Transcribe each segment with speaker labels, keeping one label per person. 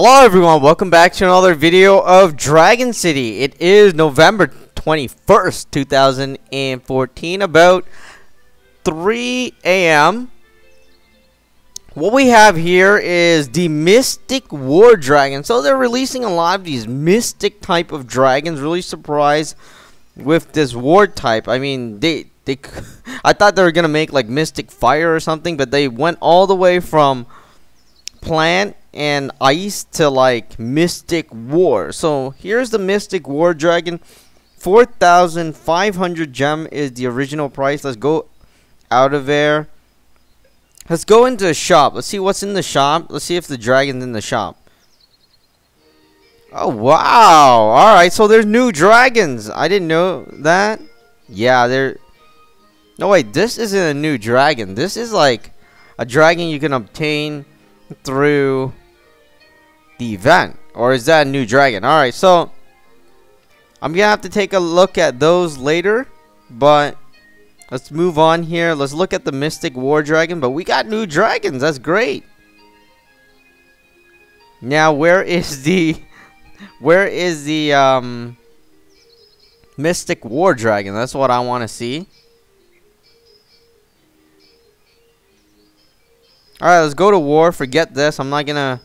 Speaker 1: Hello everyone, welcome back to another video of Dragon City. It is November 21st, 2014, about 3 a.m. What we have here is the Mystic War Dragon. So they're releasing a lot of these mystic type of dragons. Really surprised with this war type. I mean, I thought they were gonna make like Mystic Fire or something, but they went all the way from plant and ice to like Mystic War. So here's the Mystic War Dragon. 4,500 gem is the original price. Let's go out of there. Let's go into the shop. Let's see what's in the shop. Let's see if the dragon's in the shop. Oh wow. Alright, so there's new dragons. I didn't know that. Yeah, there. No wait, this isn't a new dragon. This is like a dragon you can obtain through the event. Or is that a new dragon? Alright, so I'm gonna have to take a look at those later, but let's move on here. Let's look at the Mystic War Dragon. But we got new dragons. That's great. Now where is the Mystic War Dragon? That's what I want to see. Alright, let's go to war. Forget this. I'm not gonna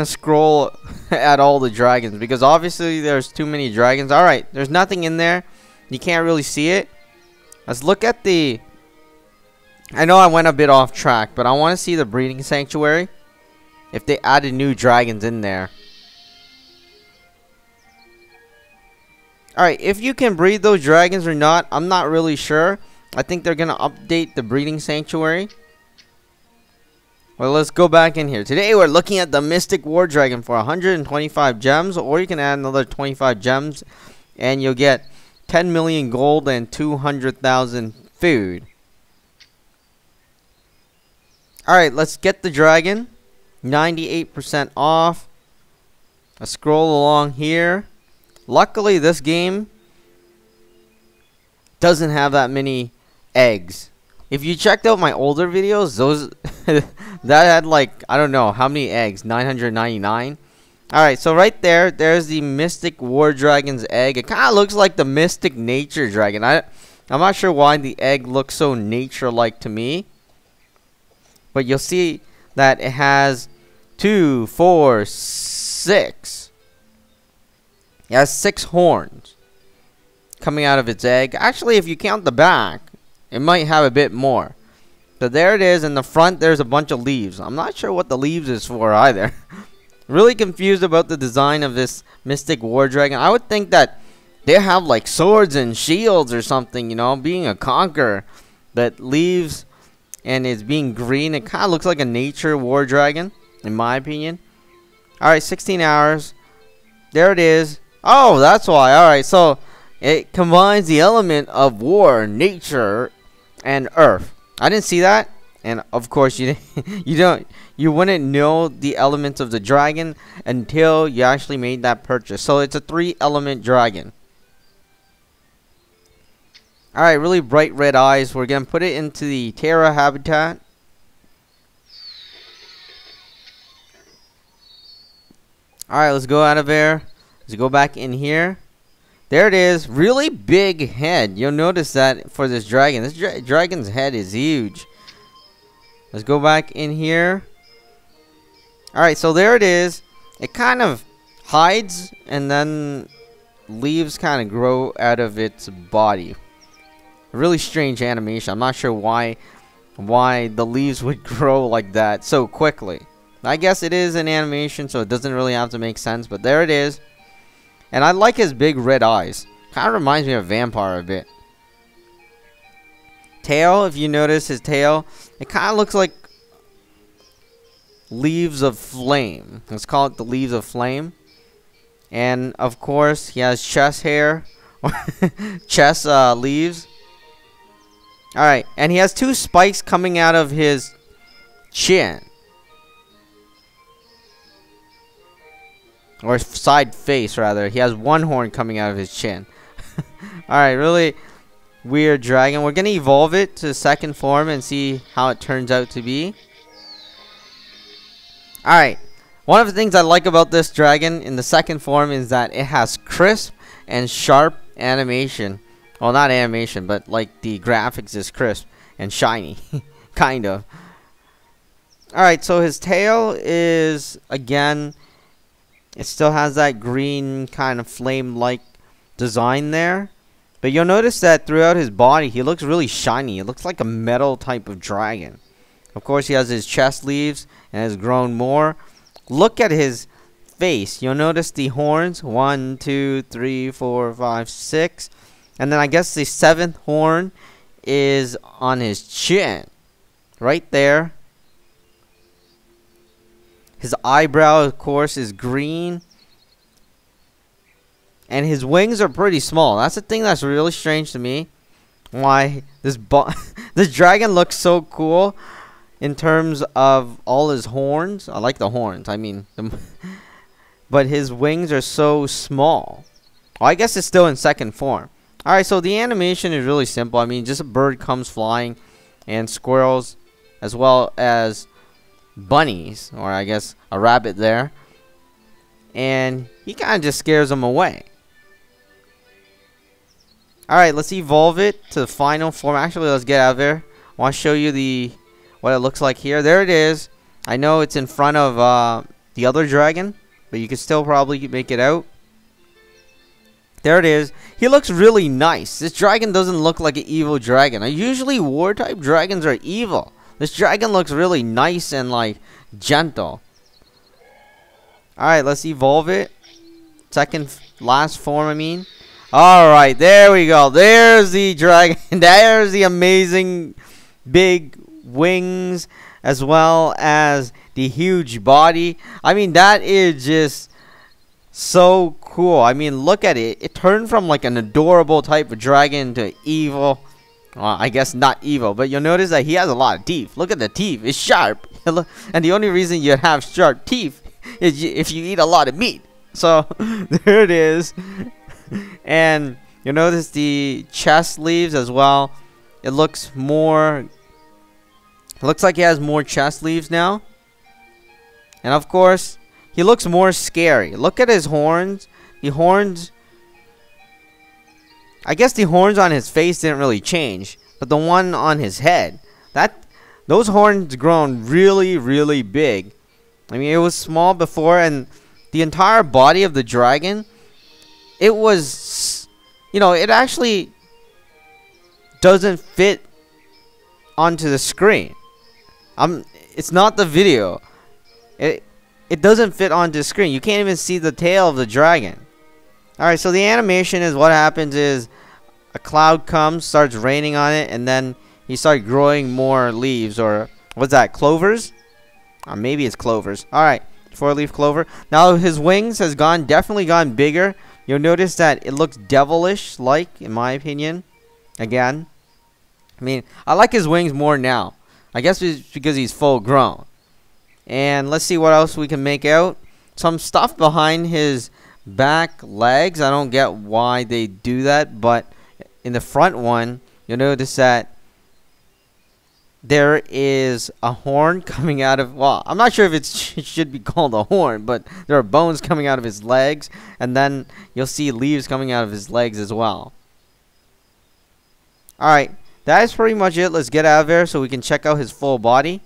Speaker 1: scroll at all the dragons because obviously there's too many dragons. Alright, there's nothing in there. You can't really see it. Let's look at the... I know I went a bit off track, but I want to see the breeding sanctuary. If they added new dragons in there. Alright, if you can breed those dragons or not, I'm not really sure. I think they're going to update the breeding sanctuary. Well, let's go back in here. Today we're looking at the Mystic War Dragon for 125 gems. Or you can add another 25 gems and you'll get 10 million gold and 200,000 food. Alright, let's get the dragon. 98% off. Let's scroll along here. Luckily, this game doesn't have that many eggs. If you checked out my older videos, those that had like, I don't know how many eggs, 999. Alright, so right there, there's the Mystic War Dragon's egg. It kind of looks like the Mystic Nature Dragon. I'm not sure why the egg looks so nature-like to me. But you'll see that it has 2, 4, 6. It has 6 horns coming out of its egg. Actually, if you count the back, it might have a bit more. So there it is. In the front, there's a bunch of leaves. I'm not sure what the leaves is for either. Really confused about the design of this Mystic War Dragon. I would think that they have like swords and shields or something, you know, being a conqueror. But leaves and it's being green. It kind of looks like a nature war dragon, in my opinion. Alright, 16 hours. There it is. Oh, that's why. Alright, so it combines the element of war, nature, and earth. I didn't see that, and of course you wouldn't know the elements of the dragon until you actually made that purchase. So it's a 3-element dragon. Alright, really bright red eyes. We're gonna put it into the Terra habitat. Alright, let's go out of there. Let's go back in here. There it is. Really big head. You'll notice that for this dragon. This dragon's head is huge. Let's go back in here. Alright, so there it is. It kind of hides and then leaves kind of grow out of its body. Really strange animation. I'm not sure why the leaves would grow like that so quickly. I guess it is an animation, so it doesn't really have to make sense, but there it is. And I like his big red eyes. Kind of reminds me of Vampire a bit. Tail, if you notice his tail, it kind of looks like leaves of flame. Let's call it the leaves of flame. And of course, he has chest hair, chest leaves. Alright, and he has 2 spikes coming out of his chin. Or side face, rather. He has 1 horn coming out of his chin. Alright, really weird dragon. We're gonna evolve it to second form and see how it turns out to be. Alright, one of the things I like about this dragon in the second form is that it has crisp and sharp animation. Well, not animation, but like the graphics is crisp and shiny. Kind of. Alright, so his tail is, again, it still has that green kind of flame-like design there. But you'll notice that throughout his body, he looks really shiny. It looks like a metal type of dragon. Of course, he has his chest leaves and has grown more. Look at his face. You'll notice the horns. 1, 2, 3, 4, 5, 6. And then I guess the 7th horn is on his chin. Right there. His eyebrow, of course, is green. And his wings are pretty small. That's the thing that's really strange to me. Why this this dragon looks so cool in terms of all his horns. I like the horns. I mean, but his wings are so small. Well, I guess it's still in second form. Alright, so the animation is really simple. I mean, just a bird comes flying and squirrels as well as bunnies, or I guess a rabbit there. And he kind of just scares them away. Alright, let's evolve it to the final form. Actually, let's get out of there. I want to show you what it looks like here. There it is. I know it's in front of the other dragon, but you can still probably make it out. There it is. He looks really nice. This dragon doesn't look like an evil dragon. Usually war type dragons are evil. This dragon looks really nice and like gentle. Alright, let's evolve it. Last form, I mean. Alright, there we go. There's the dragon. There's the amazing big wings as well as the huge body. I mean, that is just so cool. I mean, look at it. It turned from like an adorable type of dragon to evil. Well, I guess not evil, but you'll notice that he has a lot of teeth. Look at the teeth. It's sharp. And the only reason you have sharp teeth is if you eat a lot of meat. So, there it is. And you'll notice the chest leaves as well. It looks like he has more chest leaves now. And of course, he looks more scary. Look at his horns. The horns, I guess the horns on his face didn't really change, but the one on his head, those horns grown really, really big. I mean, it was small before, and the entire body of the dragon, it was, you know, it actually doesn't fit onto the screen. It's not the video. It doesn't fit onto the screen. You can't even see the tail of the dragon. Alright, so the animation is what happens is a cloud comes, starts raining on it, and then he starts growing more leaves, or what's that, clovers? Or maybe it's clovers. Alright, 4-leaf clover. Now his wings has definitely gone bigger. You'll notice that it looks devilish like, in my opinion. Again. I mean, I like his wings more now. I guess it's because he's full grown. And let's see what else we can make out. Some stuff behind his back legs. I don't get why they do that, but in the front one, you'll notice that there is a horn coming out of, well, I'm not sure if it should be called a horn, but there are bones coming out of his legs, and then you'll see leaves coming out of his legs as well. Alright, that is pretty much it. Let's get out of there so we can check out his full body.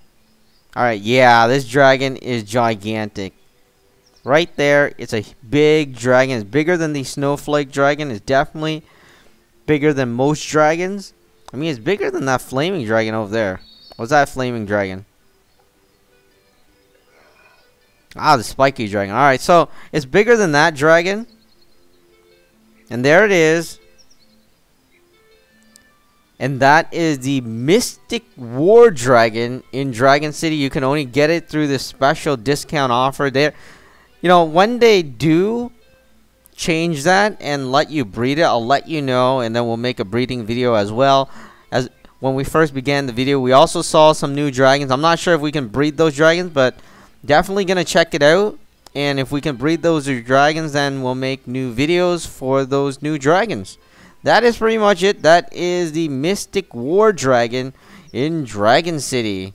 Speaker 1: Alright, yeah, this dragon is gigantic. Right there, it's a big dragon. It's bigger than the snowflake dragon. It's definitely bigger than most dragons. I mean, it's bigger than that flaming dragon over there. What's that flaming dragon? Ah, the spiky dragon. Alright, so it's bigger than that dragon. And there it is. And that is the Mystic War Dragon in Dragon City. You can only get it through this special discount offer there. You know, when they do change that and let you breed it, I'll let you know, and then we'll make a breeding video as well. As when we first began the video, we also saw some new dragons. I'm not sure if we can breed those dragons, but definitely gonna check it out. And if we can breed those dragons, then we'll make new videos for those new dragons. that is pretty much it. That is the Mystic War Dragon in Dragon City.